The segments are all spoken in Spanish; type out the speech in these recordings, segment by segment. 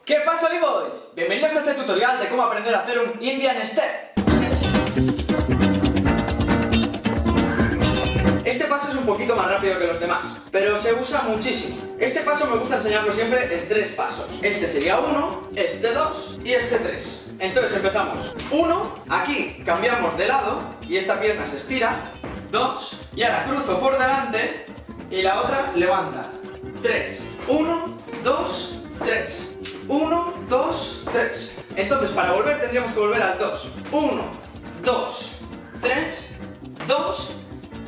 ¿Qué pasa, B-Boys? Bienvenidos a este tutorial de cómo aprender a hacer un Indian Step. Este paso es un poquito más rápido que los demás, pero se usa muchísimo. Este paso me gusta enseñarlo siempre en 3 pasos. Este sería 1, este 2 y este 3. Entonces empezamos. 1, aquí cambiamos de lado y esta pierna se estira. 2, y ahora cruzo por delante y la otra levanta. 3, 1, 2, 3. 1, 2, 3. Entonces para volver tendríamos que volver al 2. 1, 2, 3, 2.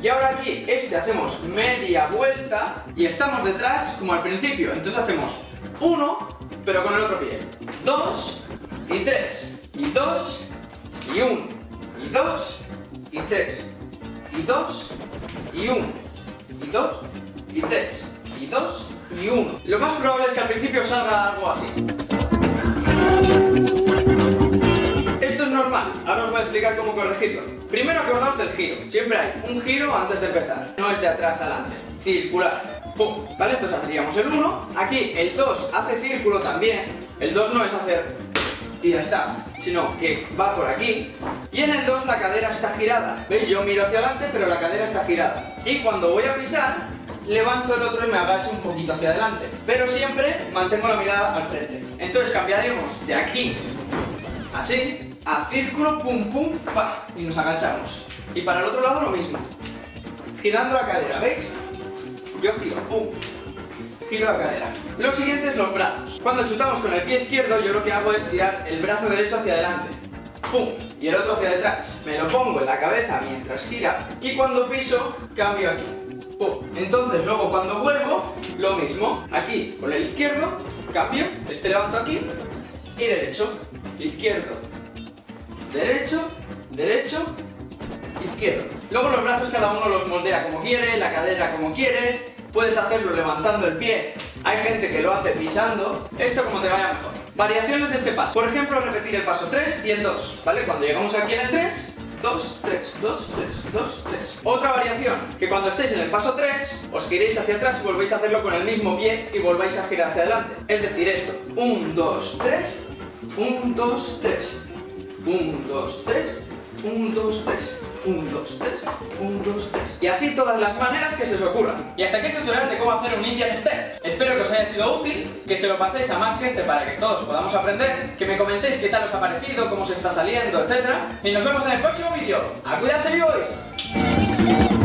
Y ahora aquí hacemos media vuelta y estamos detrás como al principio. Entonces hacemos 1, pero con el otro pie. 2 y 3. Y 2 y 1. Y 2 y 3. Y 2 y 1. Y 2 y 3. Y 2 y 1. Lo más probable es que al principio salga algo así. Esto es normal, ahora os voy a explicar cómo corregirlo. Primero acordaos del giro. Siempre hay un giro antes de empezar. No es de atrás adelante. Circular. ¡Pum! ¿Vale? Entonces haríamos el 1. Aquí el 2 hace círculo también. El 2 no es hacer y ya está, sino que va por aquí. Y en el 2 la cadera está girada. ¿Veis? Yo miro hacia adelante, pero la cadera está girada. Y cuando voy a pisar, levanto el otro y me agacho un poquito hacia adelante. Pero siempre mantengo la mirada al frente. Entonces cambiaremos de aquí, así, a círculo, pum, pum, pa, y nos agachamos. Y para el otro lado lo mismo. Girando la cadera, ¿veis? Yo giro, pum, giro la cadera. Lo siguiente es los brazos. Cuando chutamos con el pie izquierdo, yo lo que hago es tirar el brazo derecho hacia adelante. ¡Pum! Y el otro hacia detrás. Me lo pongo en la cabeza mientras gira y cuando piso, cambio aquí. ¡Pum! Entonces luego cuando vuelvo, lo mismo. Aquí con el izquierdo, cambio, levanto aquí y derecho. Izquierdo, derecho, derecho, izquierdo. Luego los brazos cada uno los moldea como quiere, la cadera como quiere. Puedes hacerlo levantando el pie. Hay gente que lo hace pisando. Esto como te vaya mejor. Variaciones de este paso. Por ejemplo, repetir el paso 3 y el 2. ¿Vale? Cuando llegamos aquí en el 3, 2, 3, 2, 3, 2, 3. Otra variación, que cuando estéis en el paso 3, os giréis hacia atrás y volvéis a hacerlo con el mismo pie y volváis a girar hacia adelante. Es decir, esto. 1, 2, 3. 1, 2, 3. 1, 2, 3. 1, 2, 3. 1, 2, 3, 1, 2, 3. Y así todas las maneras que se os ocurran. Y hasta aquí el tutorial de cómo hacer un Indian Step. Espero que os haya sido útil, que se lo paséis a más gente para que todos podamos aprender, que me comentéis qué tal os ha parecido, cómo se está saliendo, etc. Y nos vemos en el próximo vídeo. ¡A cuidarse, B-Boys!